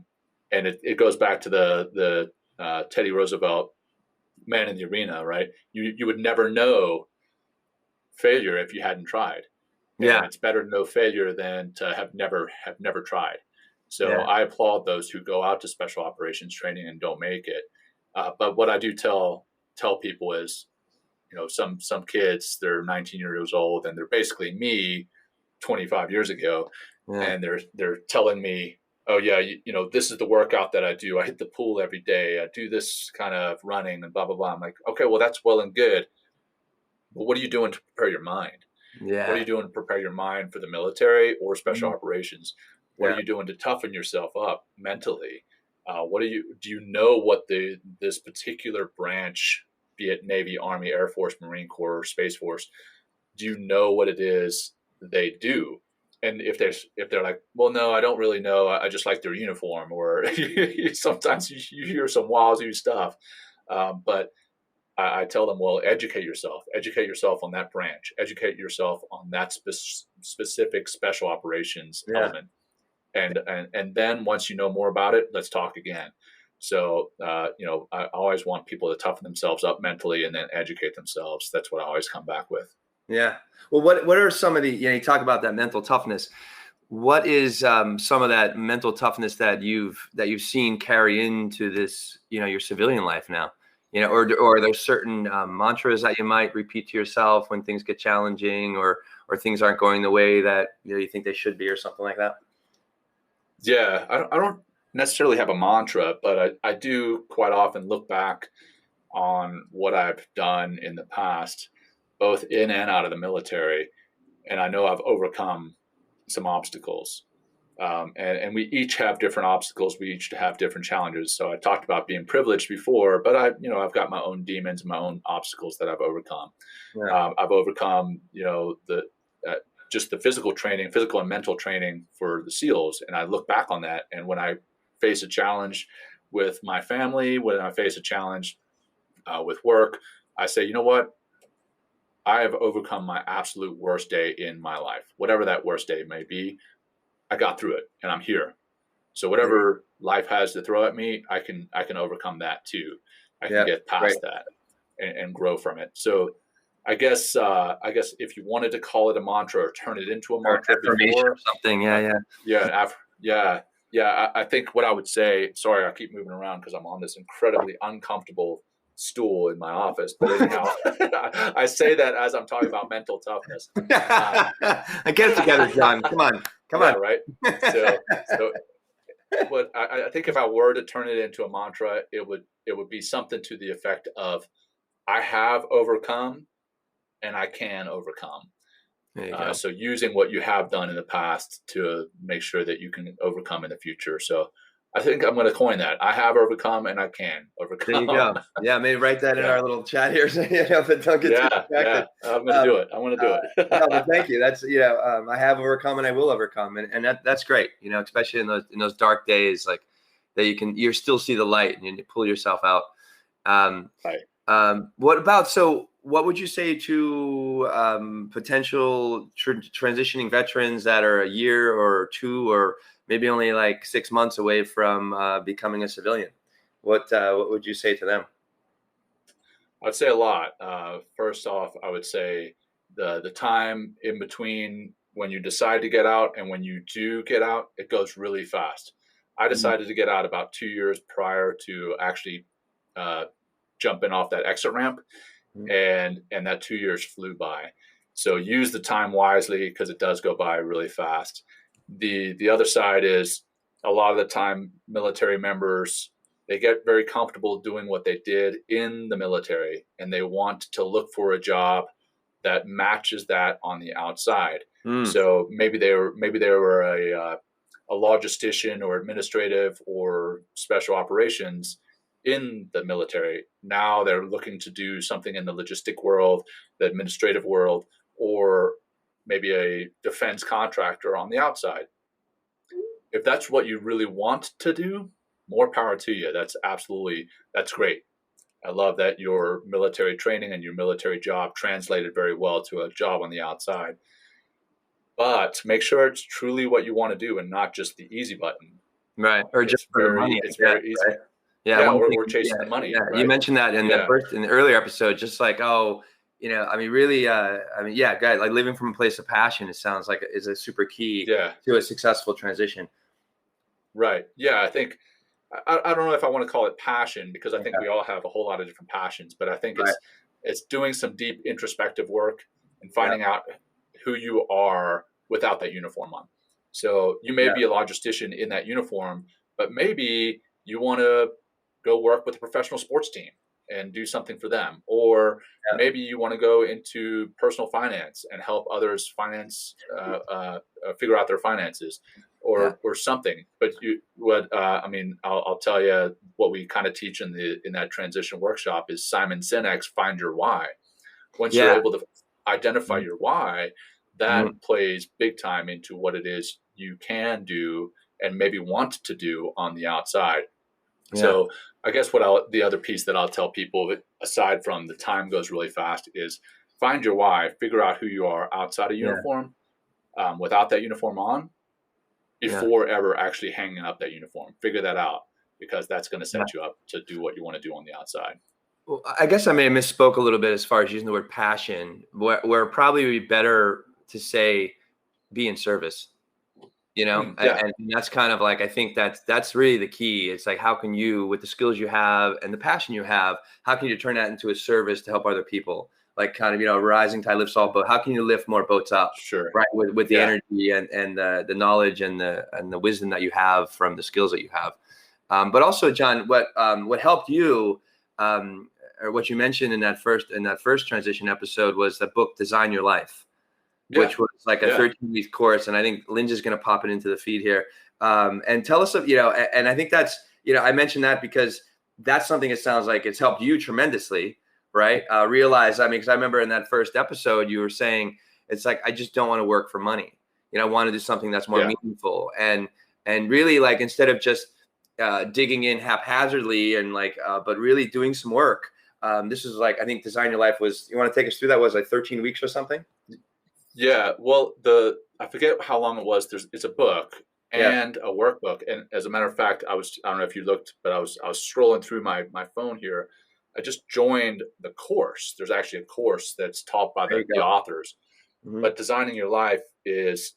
it goes back to the Teddy Roosevelt Man in the Arena, right? You would never know failure if you hadn't tried. And it's better to know failure than to have never tried. So I applaud those who go out to special operations training and don't make it. But what I do tell people is, some kids, they're 19 years old and they're basically me 25 years ago, and they're telling me, oh yeah, this is the workout that I do. I hit the pool every day. I do this kind of running and blah blah blah. I'm like, okay, well, that's well and good, but what are you doing to prepare your mind? What are you doing to prepare your mind for the military or special operations? What are you doing to toughen yourself up mentally? Do you know what this particular branch, be it Navy, Army, Air Force, Marine Corps, Space Force, do you know what it is they do? And if they're like, well, no, I don't really know. I just like their uniform. Or sometimes you hear some wazoo stuff. But I tell them, well, educate yourself on that branch, educate yourself on that specific special operations
Yeah.
element. And then once you know more about it, let's talk again. So, I always want people to toughen themselves up mentally and then educate themselves. That's what I always come back with.
Yeah. Well, what are some of the, you talk about that mental toughness. What is some of that mental toughness that you've seen carry into this, your civilian life now? Or there's certain mantras that you might repeat to yourself when things get challenging, or things aren't going the way that you think they should be, or something like that.
Yeah, I don't necessarily have a mantra, but I do quite often look back on what I've done in the past, both in and out of the military, and I know I've overcome some obstacles. And we each have different obstacles. We each have different challenges. So I talked about being privileged before, but I've got my own demons, my own obstacles that I've overcome.
Yeah.
I've overcome, just the physical and mental training for the SEALs. And I look back on that. And when I face a challenge with my family, when I face a challenge with work, I say, you know what? I have overcome my absolute worst day in my life, whatever that worst day may be. I got through it and I'm here. So whatever life has to throw at me, I can overcome that too. I can get past that and grow from it. So I guess if you wanted to call it a mantra or turn it into a mantra before
or something.
I think what I would say, sorry, I keep moving around because I'm on this incredibly uncomfortable stool in my office, but anyhow, I say that as I'm talking about mental toughness.
I get it together, Jon. Come on.
Right. So but I think if I were to turn it into a mantra, it would be something to the effect of, I have overcome and I can overcome. So using what you have done in the past to make sure that you can overcome in the future. So I think I'm going to coin that. I have overcome and I can overcome.
There you go. Yeah, maybe write that in our little chat here. So, but don't get too distracted.
I'm going to do it. I want to do it.
No, but thank you. That's, I have overcome and I will overcome. And that's great, especially in those dark days, like that you still see the light and you pull yourself out.
Right.
What would you say to potential transitioning veterans that are a year or two, or maybe only like 6 months away from becoming a civilian? What would you say to them?
I'd say a lot. First off, I would say the time in between when you decide to get out and when you do get out, it goes really fast. I decided to get out about 2 years prior to actually jumping off that exit ramp, and that 2 years flew by. So use the time wisely because it does go by really fast. The other side is, a lot of the time military members, they get very comfortable doing what they did in the military, and they want to look for a job that matches that on the outside. So maybe they were a logistician or administrative or special operations in the military. Now they're looking to do something in the logistic world, the administrative world, or maybe a defense contractor on the outside. If that's what you really want to do, more power to you. That's great. I love that your military training and your military job translated very well to a job on the outside. But make sure it's truly what you want to do and not just the easy button.
Right. Or just for the money.
It's very easy.
Right? Yeah,
we're chasing the money.
Yeah.
Right?
You mentioned that in the earlier episode, just like, guys, like living from a place of passion, it sounds like is a super key to a successful transition.
Right. Yeah. I think, I don't know if I want to call it passion, because I think we all have a whole lot of different passions, but I think it's doing some deep introspective work and finding out who you are without that uniform on. So you may be a logistician in that uniform, but maybe you want to go work with a professional sports team and do something for them. Or maybe you want to go into personal finance and help others figure out their finances or something. But I'll tell you what we kind of teach in that transition workshop is Simon Sinek's Find Your Why. Once you're able to identify your why, that plays big time into what it is you can do and maybe want to do on the outside.
Yeah.
So I guess the other piece that I'll tell people, aside from the time goes really fast, is find your why, figure out who you are outside of
Yeah.
uniform, without that uniform on,
Yeah.
before ever actually hanging up that uniform. Figure that out, because that's going to
Yeah.
set you up to do what you want to do on the outside.
Well, I guess I may have misspoke a little bit as far as using the word passion, where probably would be better to say be in service,
Yeah,
and that's kind of like, I think that's really the key. It's like, how can you, with the skills you have and the passion you have, how can you turn that into a service to help other people? Like, kind of, rising tide lifts all boats. How can you lift more boats up,
sure.
right? With the
Yeah,
energy and the knowledge and the wisdom that you have from the skills that you have. But also, John, what helped you, or what you mentioned in that first transition episode, was the book Design Your Life,
yeah,
which was like a
yeah.
13-week course. And I think Linda's going to pop it into the feed here. And tell us, and I think that's, I mentioned that because that's something it sounds like it's helped you tremendously, right? Realize, because I remember in that first episode, you were saying, it's like, I just don't want to work for money. I want to do something that's more
Yeah.
meaningful. And really, like, instead of just digging in haphazardly and but really doing some work. This is like, I think Design Your Life was, you want to take us through that, was like 13 weeks or something?
Yeah, well, I forget how long it was. It's a book and a workbook. And as a matter of fact, I don't know if you looked, but I was scrolling through my phone here. I just joined the course. There's actually a course that's taught by
There you
the
go.
authors.
Mm-hmm.
But Designing Your Life is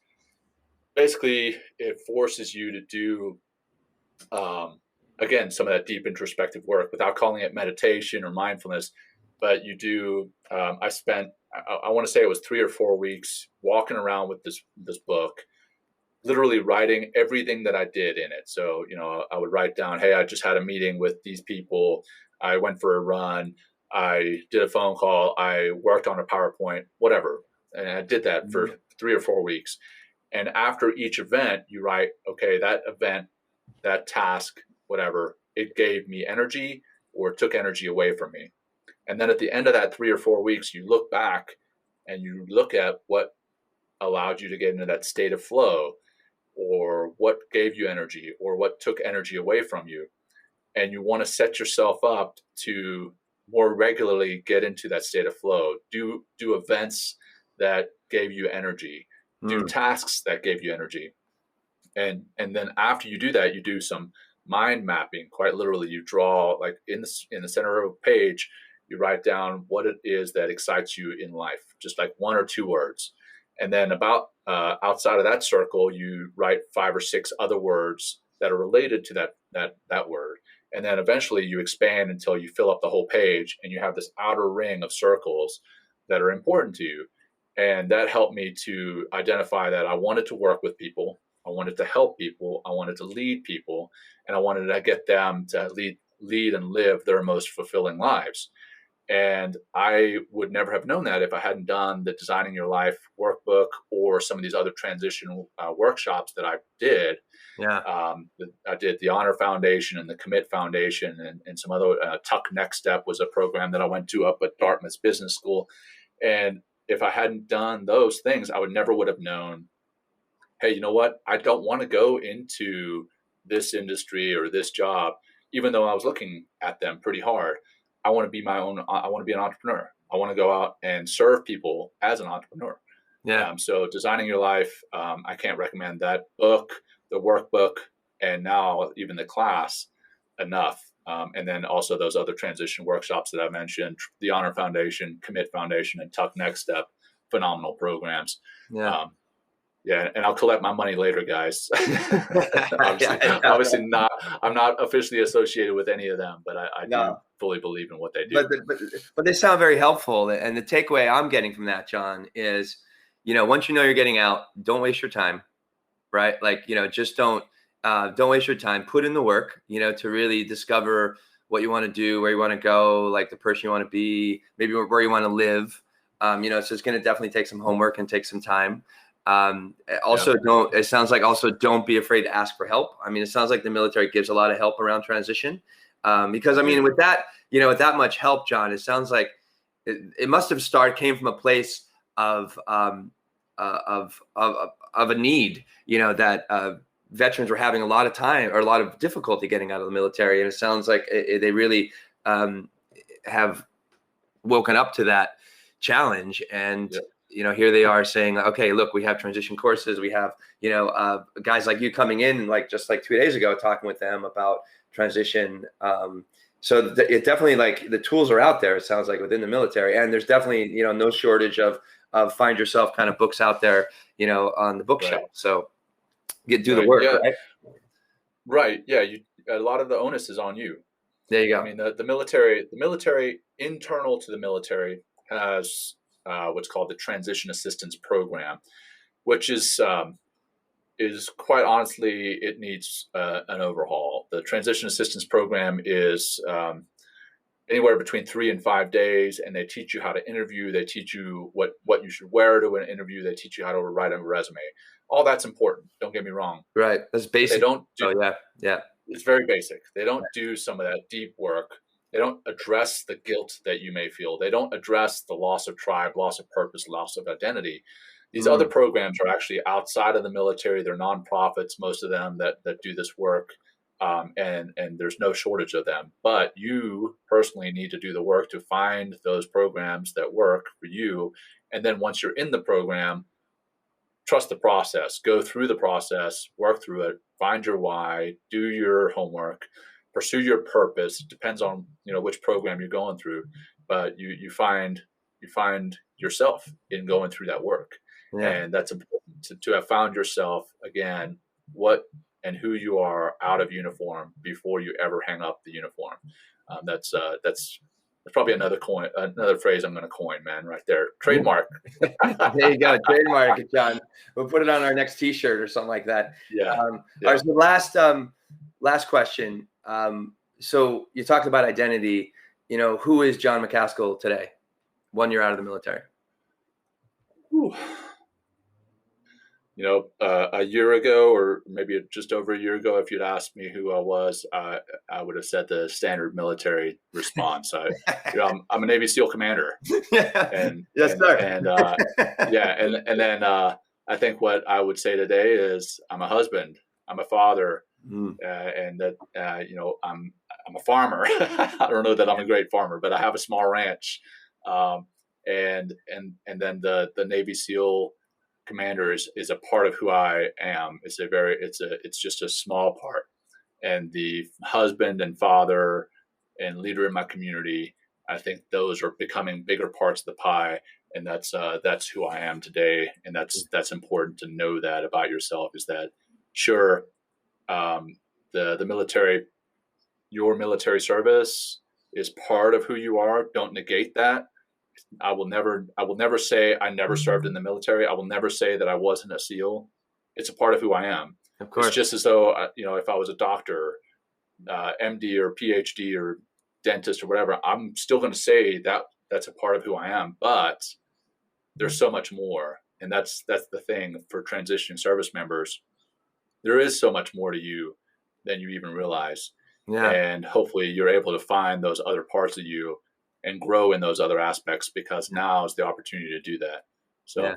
basically, it forces you to do, again, some of that deep introspective work without calling it meditation or mindfulness. But you do. I want to say it was 3 or 4 weeks walking around with this book, literally writing everything that I did in it. So, I would write down, hey, I just had a meeting with these people. I went for a run. I did a phone call. I worked on a PowerPoint, whatever. And I did that for 3 or 4 weeks. And after each event, you write, okay, that event, that task, whatever, it gave me energy or took energy away from me. And then at the end of that 3 or 4 weeks, you look back and you look at what allowed you to get into that state of flow, or what gave you energy, or what took energy away from you. And you want to set yourself up to more regularly get into that state of flow. Do events that gave you energy. Do tasks that gave you energy. And then after you do that, you do some mind mapping. Quite literally, you draw, like, in the center of a page, you write down what it is that excites you in life, just like 1 or 2 words. And then outside of that circle, you write 5 or 6 other words that are related to that word. And then eventually you expand until you fill up the whole page, and you have this outer ring of circles that are important to you. And that helped me to identify that I wanted to work with people. I wanted to help people. I wanted to lead people, and I wanted to get them to lead and live their most fulfilling lives. And I would never have known that if I hadn't done the Designing Your Life workbook or some of these other transition workshops that I did.
Yeah.
I did the Honor Foundation and the Commit Foundation, and some other. Tuck Next Step was a program that I went to up at Dartmouth Business School. And if I hadn't done those things, I would have known, hey, you know what? I don't want to go into this industry or this job, even though I was looking at them pretty hard. I want to be I want to be an entrepreneur. I want to go out and serve people as an entrepreneur.
Yeah.
So Designing Your Life, I can't recommend that book, the workbook, and now even the class enough. And then also those other transition workshops that I mentioned, the Honor Foundation, Commit Foundation, and Tuck Next Step, phenomenal programs.
Yeah.
Yeah, and I'll collect my money later, guys. Obviously not. I'm not officially associated with any of them, but I do fully believe in what they do.
But they sound very helpful. And the takeaway I'm getting from that, John, is, once you know you're getting out, don't waste your time, right? Like, just don't waste your time. Put in the work, to really discover what you want to do, where you want to go, like the person you want to be, maybe where you want to live. So it's going to definitely take some homework and take some time. It sounds like also don't be afraid to ask for help. It sounds like the military gives a lot of help around transition. Because with that, with that much help, John, it sounds like it must have came from a place of a need, veterans were having a lot of time or a lot of difficulty getting out of the military. And it sounds like they really have woken up to that challenge. And, here they are saying, okay, look, we have transition courses. We have, guys like you coming in, like just like 2 days ago, talking with them about transition. So it definitely, like, the tools are out there, it sounds like, within the military. And there's definitely, no shortage of find yourself kind of books out there, on the bookshelf. So do the work, right?
Right. Yeah. A lot of the onus is on you.
There you go.
I mean, the military internal to the military has what's called the Transition Assistance Program, which is quite honestly, it needs an overhaul. The Transition Assistance Program is anywhere between 3 and 5 days, and they teach you how to interview. They teach you what you should wear to an interview. They teach you how to write a resume. All that's important. Don't get me wrong.
Right. That's basic.
They don't do,
yeah.
It's very basic. They don't do some of that deep work. They don't address the guilt that you may feel. They don't address the loss of tribe, loss of purpose, loss of identity. These other programs are actually outside of the military. They're nonprofits, most of them that do this work, and there's no shortage of them. But you personally need to do the work to find those programs that work for you. And then once you're in the program, trust the process, go through the process, work through it, find your why, do your homework, pursue your purpose. It depends on, which program you're going through, but you find yourself in going through that work. Yeah. And that's important to have found yourself again, what and who you are out of uniform before you ever hang up the uniform. That's probably another phrase I'm going to coin, man, right there. Trademark.
There you go. Trademark it, John. We'll put it on our next t-shirt or something like that.
Yeah.
All right, so last question. So you talked about identity, who is Jon Macaskill today, 1 year out of the military?
Whew. A year ago, or maybe just over a year ago, if you'd asked me who I was, I would have said the standard military response. I'm a Navy SEAL commander. And,
yes, sir.
And then I think what I would say today is I'm a husband, I'm a father, and that I'm a farmer. I don't know that I'm a great farmer, but I have a small ranch, and then the Navy SEAL commander is a part of who I am. It's just a small part, and the husband and father and leader in my community, I think those are becoming bigger parts of the pie, and that's who I am today. And that's important to know that about yourself, is that sure, the military, your military service is part of who you are. Don't negate that. I will never say I never served in the military. I will never say that I wasn't a SEAL. It's a part of who I am.
Of course.
It's just as though, if I was a doctor, MD or PhD or dentist or whatever, I'm still going to say that that's a part of who I am. But there's so much more. And that's the thing for transitioning service members. There is so much more to you than you even realize. Yeah. And hopefully you're able to find those other parts of you and grow in those other aspects, because now is the opportunity to do that. So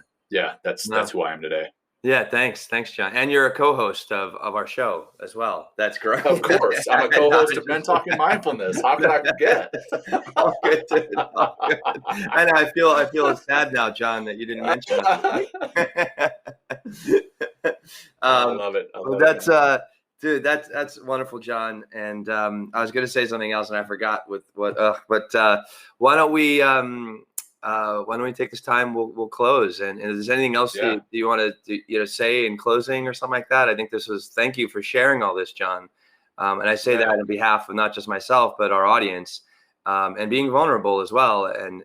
that's who I am today.
Yeah. Thanks, John. And you're a co-host of our show as well. That's great.
Of course. I'm a co-host of Men Talking Mindfulness. How could I forget?
All good, dude. All good. I know. I feel sad now, John, that you didn't mention that.
I love it.
That's dude, that's wonderful, John. And I was going to say something else and I forgot with what. But why don't we take this time? We'll close. And is there anything else you want to say in closing or something like that? I think thank you for sharing all this, John. And I say that on behalf of not just myself but our audience, and being vulnerable as well, and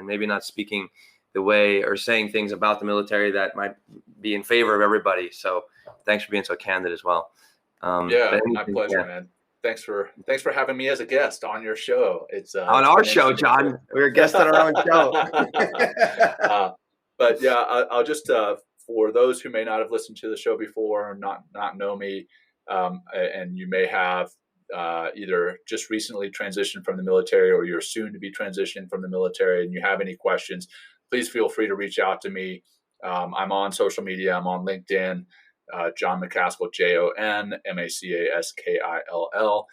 maybe not speaking the way or saying things about the military that might be in favor of everybody. So thanks for being so candid as well.
My pleasure, man. Thanks for having me as a guest on your show. It's
on our show, John. We're a guest on our own show.
But yeah, I'll just for those who may not have listened to the show before or not know me, and you may have either just recently transitioned from the military or you're soon to be transitioning from the military, and you have any questions, please feel free to reach out to me. I'm on social media. I'm on LinkedIn. Jon Macaskill, JonMacaskill.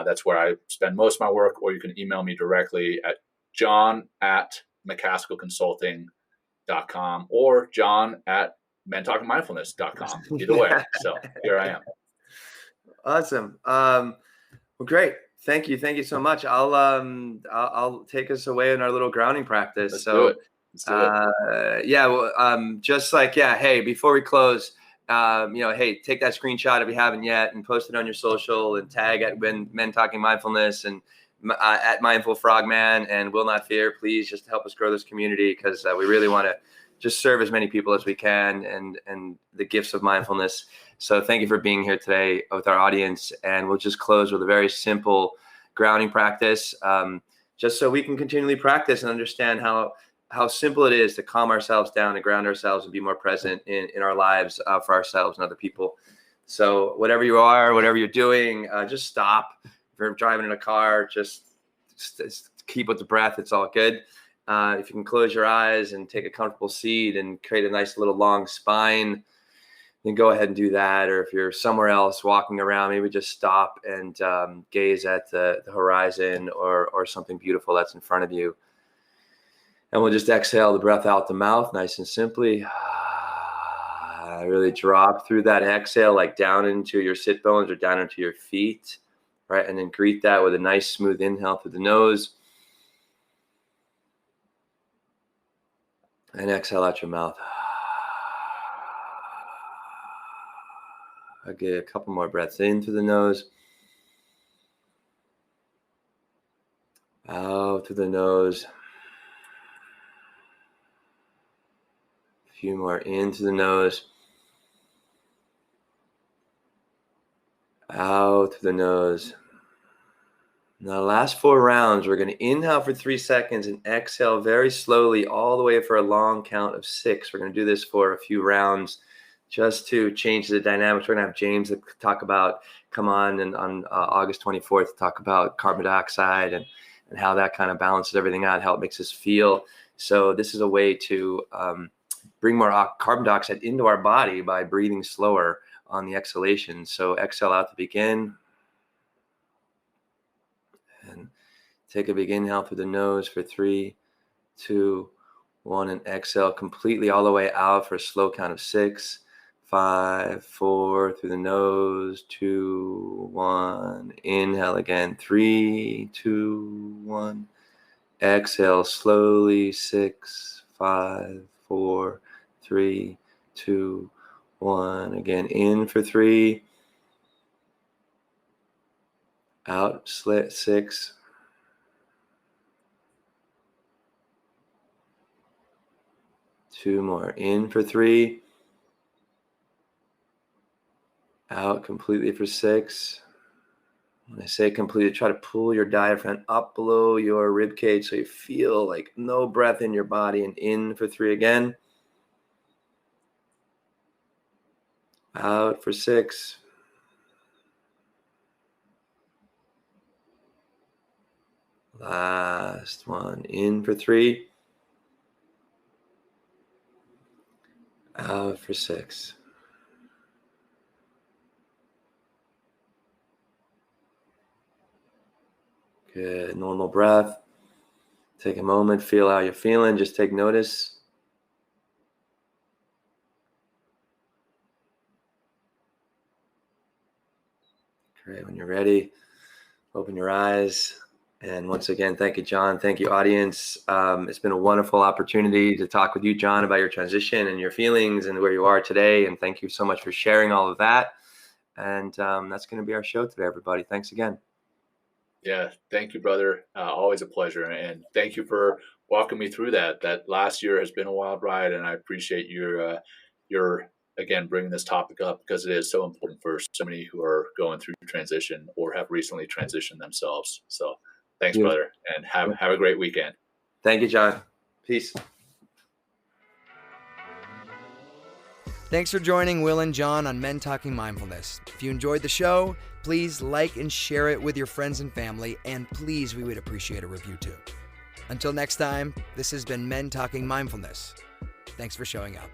That's where I spend most of my work, or you can email me directly at john@MacaskillConsulting.com or john@mentalkingmindfulness.com. Either way. So here I am.
Awesome. Well, great. Thank you. Thank you so much. I'll take us away in our little grounding practice.
Let's do it.
Yeah. Well, just like, yeah. Hey, before we close, hey, take that screenshot if you haven't yet and post it on your social and tag at Men Talking Mindfulness and at Mindful Frogman and Will Not Fear, please, just to help us grow this community, because we really want to just serve as many people as we can and the gifts of mindfulness. So thank you for being here today with our audience. And we'll just close with a very simple grounding practice, just so we can continually practice and understand how simple it is to calm ourselves down and ground ourselves and be more present in our lives for ourselves and other people. So whatever you are, whatever you're doing, just stop. If you're driving in a car, just keep with the breath. It's all good. If you can close your eyes and take a comfortable seat and create a nice little long spine, then go ahead and do that. Or if you're somewhere else walking around, maybe just stop and gaze at the horizon or something beautiful that's in front of you. And we'll just exhale the breath out the mouth, nice and simply. Really drop through that exhale, like down into your sit bones or down into your feet, right? And then greet that with a nice smooth inhale through the nose. And exhale out your mouth. I'll get a couple more breaths in through the nose. Out through the nose. A few more in through the nose. Out through the nose. Now, the last 4 rounds, we're going to inhale for 3 seconds and exhale very slowly all the way for a long count of 6. We're going to do this for a few rounds just to change the dynamics. We're going to have James come on August 24th to talk about carbon dioxide and how that kind of balances everything out, how it makes us feel. So this is a way to bring more carbon dioxide into our body by breathing slower on the exhalation. So exhale out to begin. And take a big inhale through the nose for 3, 2, 1, and exhale completely all the way out for a slow count of 6, 5, 4, through the nose, 2, 1. Inhale again, 3, 2, 1. Exhale slowly, 6, 5, 4, 3, 2, 1. Again, in for 3. Out, 6. Two more. In for 3. Out completely for 6. When I say completely, try to pull your diaphragm up below your rib cage so you feel like no breath in your body, and in for 3 again. Out for 6. Last one. In for 3. Out for 6. Good. Normal breath. Take a moment, feel how you're feeling. Just take notice. Great. When you're ready, open your eyes. And once again, thank you, Jon. Thank you, audience. It's been a wonderful opportunity to talk with you, Jon, about your transition and your feelings and where you are today. And thank you so much for sharing all of that. And that's going to be our show today, everybody. Thanks again.
Yeah, thank you, brother. Always a pleasure. And thank you for walking me through that. That last year has been a wild ride, and I appreciate your again, bringing this topic up, because it is so important for so many who are going through transition or have recently transitioned themselves. So thanks, brother, and have a great weekend.
Thank you, Jon. Peace.
Thanks for joining Will and Jon on Men Talking Mindfulness. If you enjoyed the show, please like and share it with your friends and family, and please, we would appreciate a review too. Until next time, this has been Men Talking Mindfulness. Thanks for showing up.